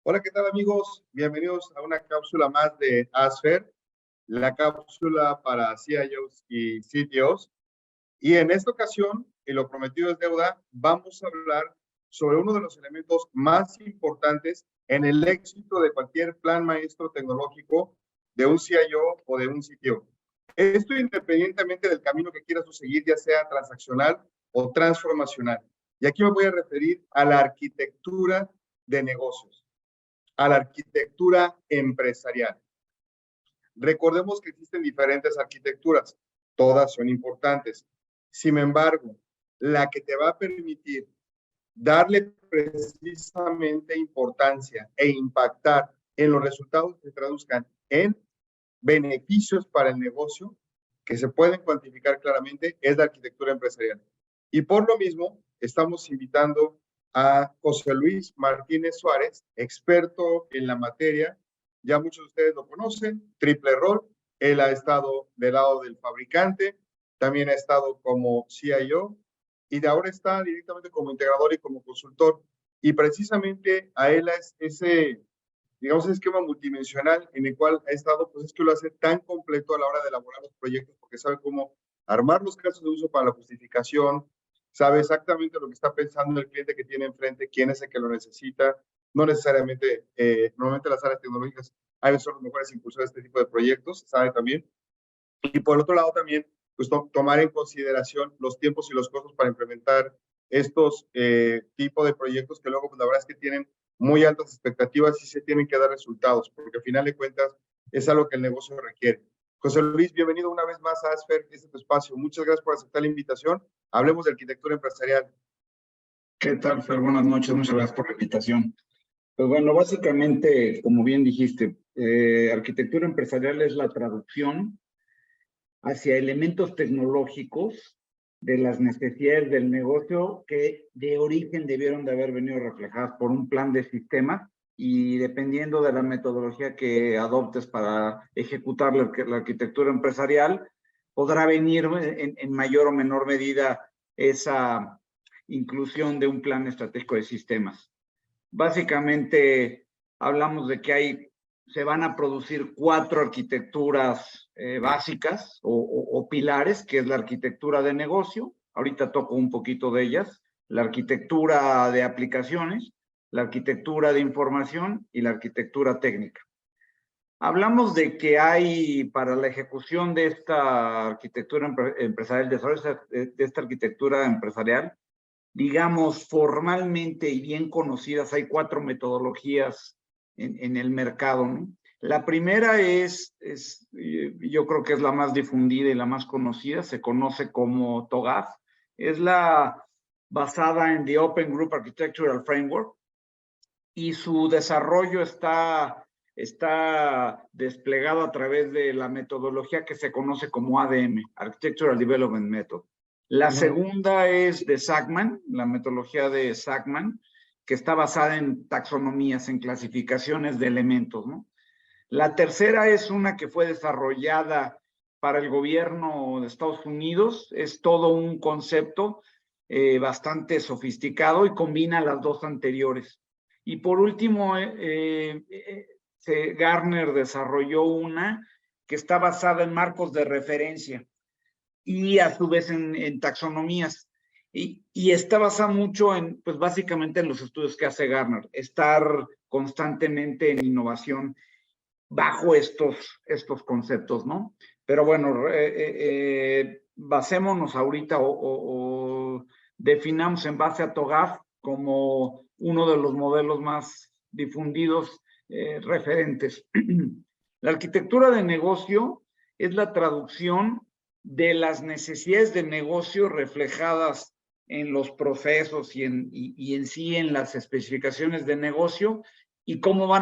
Hola, ¿qué tal amigos? Bienvenidos a una cápsula más de ASFER, la cápsula para CIOs y CTOs. Y en esta ocasión, y lo prometido es deuda, vamos a hablar sobre uno de los elementos más importantes en el éxito de cualquier plan maestro tecnológico de un CIO o de un CTO. Esto independientemente del camino que quieras seguir, ya sea transaccional o transformacional. Y aquí me voy a referir a la arquitectura de negocios, a la arquitectura empresarial. Recordemos que existen diferentes arquitecturas, todas son importantes. Sin embargo, la que te va a permitir darle precisamente importancia e impactar en los resultados que se traduzcan en beneficios para el negocio que se pueden cuantificar claramente es la arquitectura empresarial. Y por lo mismo, estamos invitando a José Luis Martínez Suárez, experto en la materia. Ya muchos de ustedes lo conocen, triple rol. Él ha estado del lado del fabricante, también ha estado como CIO y de ahora está directamente como integrador y como consultor. Y precisamente a él es ese, digamos, esquema multidimensional en el cual ha estado, pues es que lo hace tan completo a la hora de elaborar los proyectos, porque sabe cómo armar los casos de uso para la justificación, sabe exactamente lo que está pensando el cliente que tiene enfrente, quién es el que lo necesita, no necesariamente, normalmente las áreas tecnológicas hay son los mejores impulsores de este tipo de proyectos, sabe también. Y por otro lado también, pues tomar en consideración los tiempos y los costos para implementar estos tipos de proyectos que luego, pues la verdad es que tienen muy altas expectativas y se tienen que dar resultados, porque al final de cuentas es algo que el negocio requiere. José Luis, bienvenido una vez más a ASFER, este es tu espacio. Muchas gracias por aceptar la invitación. Hablemos de arquitectura empresarial. ¿Qué tal, Fer? Buenas noches, muchas gracias por la invitación. Pues bueno, básicamente, como bien dijiste, arquitectura empresarial es la traducción hacia elementos tecnológicos de las necesidades del negocio que de origen debieron de haber venido reflejadas por un plan de sistemas y dependiendo de la metodología que adoptes para ejecutar la arquitectura empresarial, podrá venir en mayor o menor medida esa inclusión de un plan estratégico de sistemas. Básicamente hablamos de que se van a producir 4 arquitecturas básicas o pilares, que es la arquitectura de negocio, ahorita toco un poquito de ellas, la arquitectura de aplicaciones, la arquitectura de información y la arquitectura técnica. Hablamos de que hay para la ejecución de esta arquitectura empresarial, de esta arquitectura empresarial, digamos, formalmente y bien conocidas, hay 4 metodologías en el mercado, ¿no? La primera yo creo que es la más difundida y la más conocida, se conoce como TOGAF, es la basada en The Open Group Architectural Framework y su desarrollo está desplegado a través de la metodología que se conoce como ADM, Architectural Development Method. La segunda es de Sackman, la metodología de Sackman, que está basada en taxonomías, en clasificaciones de elementos, ¿no? La tercera es una que fue desarrollada para el gobierno de Estados Unidos, es todo un concepto bastante sofisticado y combina las dos anteriores. Y por último, Gartner desarrolló una que está basada en marcos de referencia y a su vez en taxonomías. Y está basada mucho en, pues básicamente en los estudios que hace Gartner, estar constantemente en innovación bajo estos conceptos, ¿no? Pero bueno, basémonos ahorita o definamos en base a TOGAF como uno de los modelos más difundidos referentes. La arquitectura de negocio es la traducción de las necesidades de negocio reflejadas en los procesos y en sí en las especificaciones de negocio y cómo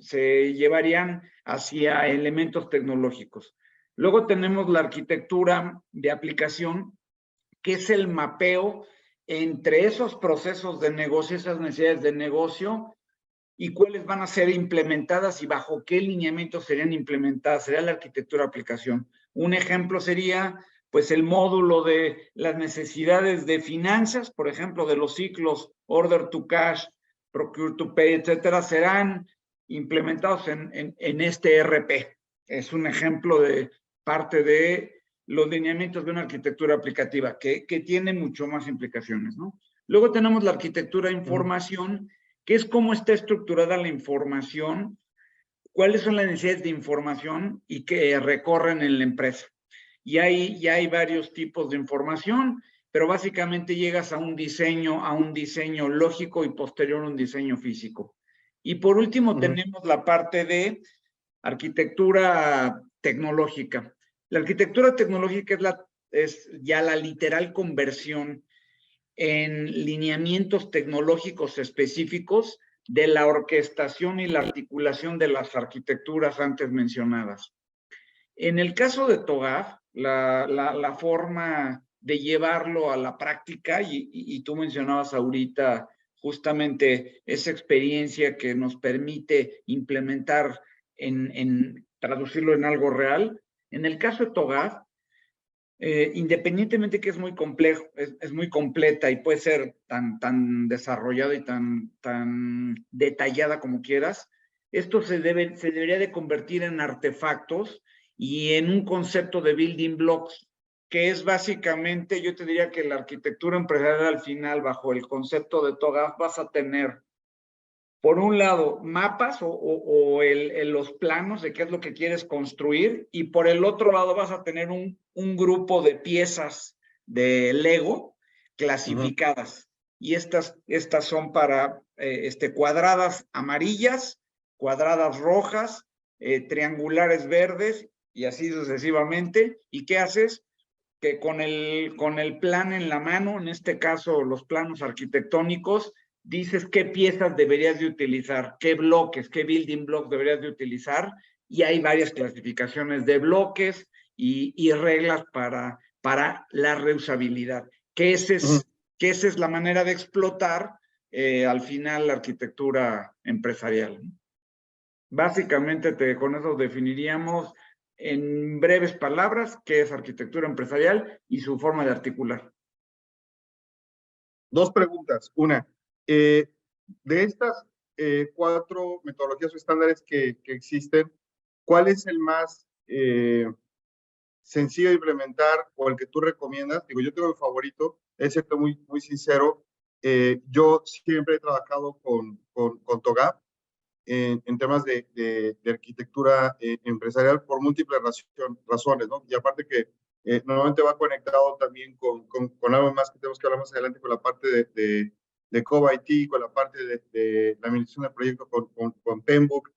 se llevarían hacia elementos tecnológicos. Luego tenemos la arquitectura de aplicación, que es el mapeo entre esos procesos de negocio, esas necesidades de negocio, y cuáles van a ser implementadas y bajo qué lineamientos serían implementadas, sería la arquitectura de aplicación. Un ejemplo sería, pues, el módulo de las necesidades de finanzas, por ejemplo, de los ciclos Order to Cash, Procure to Pay, etcétera, serán implementados en este ERP. Es un ejemplo de parte de los lineamientos de una arquitectura aplicativa que tiene mucho más implicaciones, ¿no? Luego tenemos la arquitectura de información, que es cómo está estructurada la información, cuáles son las necesidades de información y que recorren en la empresa. Y ya hay varios tipos de información, pero básicamente llegas a un diseño lógico y posterior un diseño físico. Y por último tenemos la parte de arquitectura tecnológica. La arquitectura tecnológica es ya la literal conversión en lineamientos tecnológicos específicos de la orquestación y la articulación de las arquitecturas antes mencionadas. En el caso de TOGAF, la forma de llevarlo a la práctica, y tú mencionabas ahorita justamente esa experiencia que nos permite implementar traducirlo en algo real. En el caso de TOGAF, independientemente que es muy complejo, es muy completa y puede ser tan desarrollada y tan detallada como quieras, esto se debería de convertir en artefactos y en un concepto de building blocks, que es básicamente, yo te diría que la arquitectura empresarial al final, bajo el concepto de TOGAF, vas a tener, por un lado, mapas o los planos de qué es lo que quieres construir, y por el otro lado vas a tener un grupo de piezas de Lego clasificadas. Y estas son para cuadradas amarillas, cuadradas rojas, triangulares verdes, y así sucesivamente. ¿Y qué haces? Que con el plan en la mano, en este caso los planos arquitectónicos, dices qué piezas deberías de utilizar, qué bloques, qué building blocks deberías de utilizar, y hay varias clasificaciones de bloques y reglas para la reusabilidad, que esa es la manera de explotar al final la arquitectura empresarial. Básicamente con eso definiríamos en breves palabras qué es arquitectura empresarial y su forma de articular. Dos preguntas. Una, de estas 4 metodologías o estándares que existen, ¿cuál es el más sencillo de implementar o el que tú recomiendas? Digo, yo tengo mi favorito, es cierto, muy sincero. Yo siempre he trabajado con TOGAF en temas de arquitectura empresarial por múltiples razones, ¿no? Y aparte que normalmente va conectado también con algo más que tenemos que hablar más adelante, con la parte de COBIT, con la parte de la administración del proyecto con Pembroke,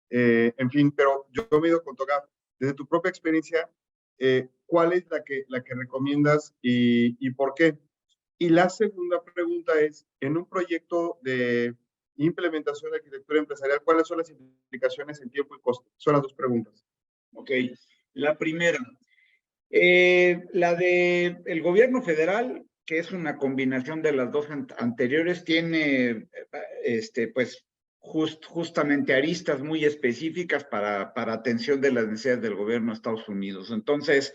en fin, pero yo me he ido con TOGAF. Desde tu propia experiencia, ¿cuál es la que recomiendas y por qué? Y la segunda pregunta es, en un proyecto de implementación de arquitectura empresarial, ¿cuáles son las implicaciones en tiempo y costo? Son las dos preguntas. Ok, la primera, la del gobierno federal, que es una combinación de las dos anteriores, tiene pues justamente aristas muy específicas para atención de las necesidades del gobierno de Estados Unidos. Entonces,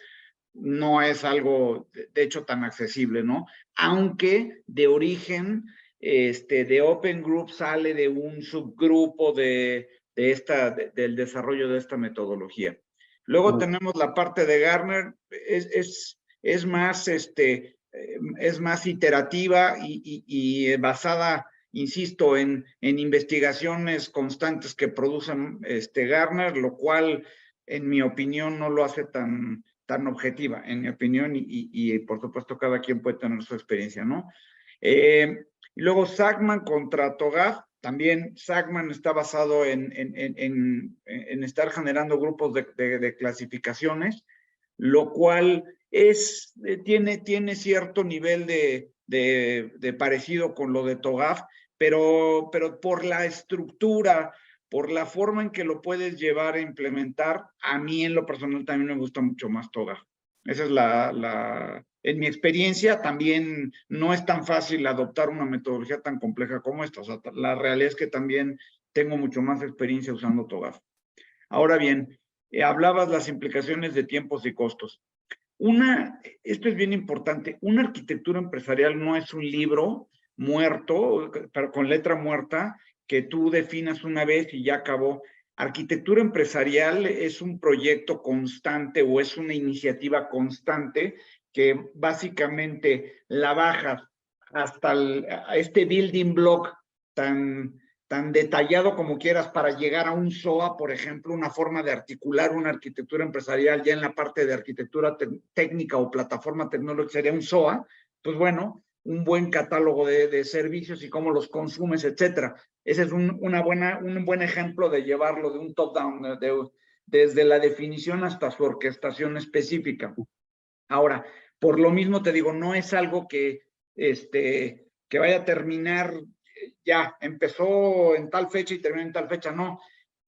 no es algo, de hecho, tan accesible, ¿no? Aunque de origen, de Open Group sale de un subgrupo del desarrollo de esta metodología. Luego tenemos la parte de Gartner, es más iterativa y basada, insisto, en investigaciones constantes que producen Gartner, lo cual, en mi opinión, no lo hace tan objetiva, en mi opinión, y por supuesto cada quien puede tener su experiencia, ¿no? Y luego Sagman contra TOGAF, también Sagman está basado en estar generando grupos de clasificaciones, lo cual tiene cierto nivel de parecido con lo de TOGAF, pero por la estructura, por la forma en que lo puedes llevar a implementar, a mí en lo personal también me gusta mucho más TOGAF. Esa es en mi experiencia, también no es tan fácil adoptar una metodología tan compleja como esta. O sea, la realidad es que también tengo mucho más experiencia usando TOGAF. Ahora bien, hablabas las implicaciones de tiempos y costos. Esto es bien importante, una arquitectura empresarial no es un libro muerto, pero con letra muerta, que tú definas una vez y ya acabó. Arquitectura empresarial es un proyecto constante o es una iniciativa constante que básicamente la bajas hasta este building block tan detallado como quieras para llegar a un SOA, por ejemplo, una forma de articular una arquitectura empresarial ya en la parte de arquitectura técnica o plataforma tecnológica sería un SOA, pues bueno, un buen catálogo de servicios y cómo los consumes, etcétera. Ese es un buen ejemplo de llevarlo de un top-down, desde la definición hasta su orquestación específica. Ahora, por lo mismo te digo, no es algo que vaya a terminar, ya empezó en tal fecha y terminó en tal fecha, no.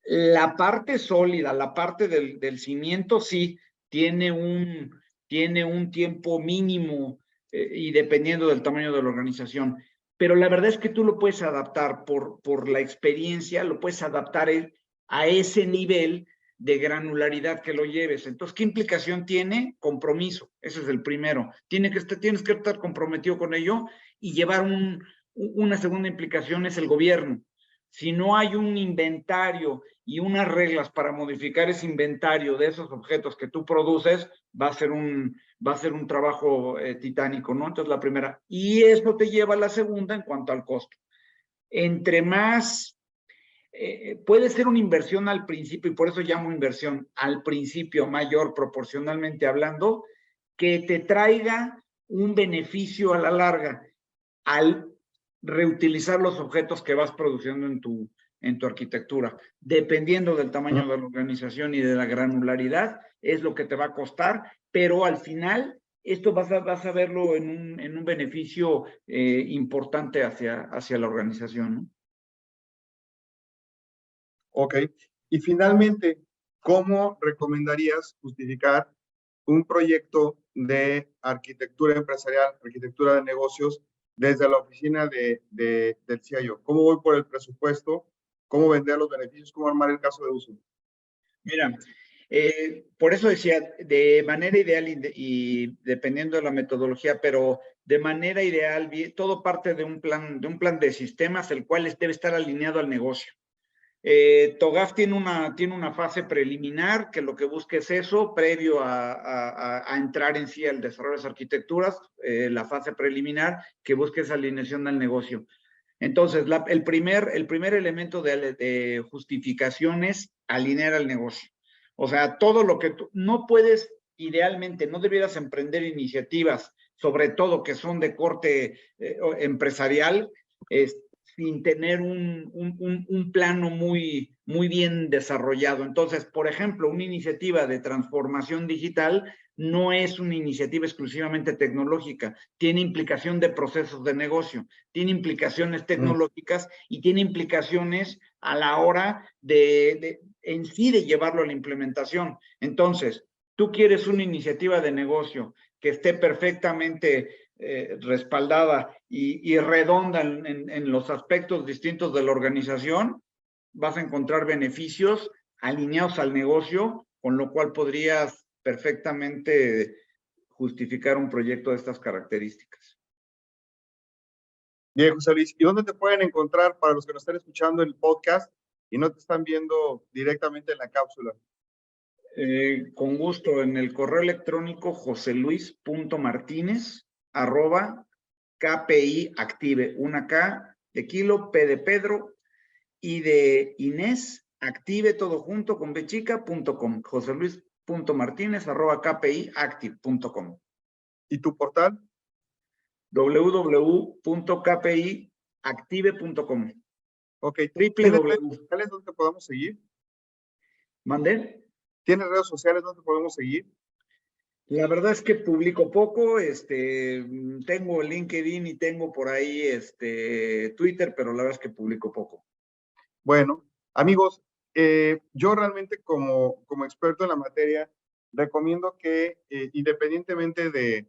La parte sólida, la parte del cimiento, sí, tiene un tiempo mínimo y dependiendo del tamaño de la organización. Pero la verdad es que tú lo puedes adaptar por la experiencia, lo puedes adaptar a ese nivel de granularidad que lo lleves. Entonces, ¿qué implicación tiene? Compromiso. Ese es el primero. Tienes que estar comprometido con ello y llevar una segunda implicación es el gobierno. Si no hay un inventario y unas reglas para modificar ese inventario de esos objetos que tú produces, va a ser un trabajo titánico, ¿no? Entonces, la primera. Y esto te lleva a la segunda en cuanto al costo. Entre más puede ser una inversión al principio, y por eso llamo inversión al principio mayor proporcionalmente hablando, que te traiga un beneficio a la larga al reutilizar los objetos que vas produciendo en tu arquitectura. Dependiendo del tamaño de la organización y de la granularidad, es lo que te va a costar, pero al final esto vas a verlo en un beneficio importante hacia la organización, ¿no? Ok. Y finalmente, ¿cómo recomendarías justificar un proyecto de arquitectura empresarial, arquitectura de negocios, desde la oficina del CIO? ¿Cómo voy por el presupuesto? ¿Cómo vender los beneficios? ¿Cómo armar el caso de uso? Mira, por eso decía, de manera ideal y dependiendo de la metodología, pero de manera ideal, todo parte de un plan de sistemas, el cual debe estar alineado al negocio. TOGAF tiene una fase preliminar que lo que busca es eso, previo a entrar en sí al desarrollo de las arquitecturas, la fase preliminar que busca esa alineación al negocio. Entonces, el primer elemento de justificación es alinear al negocio. O sea, todo lo que tú no puedes, idealmente, no debieras emprender iniciativas, sobre todo que son de corte empresarial, sin tener un plano muy bien desarrollado. Entonces, por ejemplo, una iniciativa de transformación digital no es una iniciativa exclusivamente tecnológica, tiene implicación de procesos de negocio, tiene implicaciones tecnológicas y tiene implicaciones a la hora en sí de llevarlo a la implementación. Entonces, tú quieres una iniciativa de negocio que esté perfectamente respaldada y redonda en los aspectos distintos de la organización, vas a encontrar beneficios alineados al negocio, con lo cual podrías perfectamente justificar un proyecto de estas características. Bien, José Luis, ¿y dónde te pueden encontrar para los que nos están escuchando el podcast y no te están viendo directamente en la cápsula? Con gusto, en el correo electrónico joseluis.martinez@KPI Active, una K de kilo, P de Pedro, I de Inés, Active, todo junto con bchica.com, joseluis.martinez@kpiactive.com. ¿Y tu portal? www.kpiactive.com. Ok. ¿Tienes redes www. sociales donde te podamos seguir? ¿Mandé? ¿Tienes redes sociales donde te podemos seguir? La verdad es que publico poco, tengo LinkedIn y tengo por ahí Twitter, pero la verdad es que publico poco. Bueno, amigos, yo realmente como experto en la materia, recomiendo que independientemente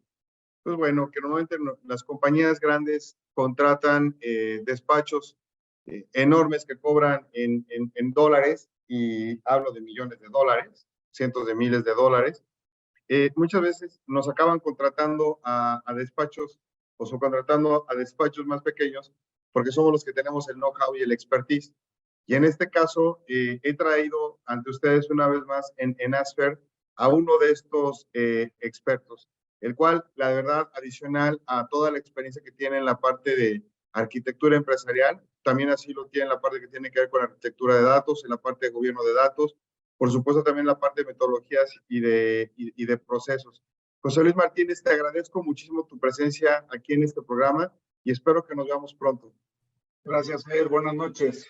pues bueno, que normalmente las compañías grandes contratan despachos enormes que cobran en dólares, y hablo de millones de dólares, cientos de miles de dólares. Muchas veces nos acaban contratando a despachos o subcontratando a despachos más pequeños, porque somos los que tenemos el know-how y el expertise. Y en este caso, he traído ante ustedes una vez más en ASFER a uno de estos expertos, el cual, la verdad, adicional a toda la experiencia que tiene en la parte de arquitectura empresarial, también así lo tiene en la parte que tiene que ver con arquitectura de datos, en la parte de gobierno de datos, por supuesto también la parte de metodologías y de procesos. José Luis Martínez, te agradezco muchísimo tu presencia aquí en este programa y espero que nos veamos pronto. Gracias, Fer. Buenas noches.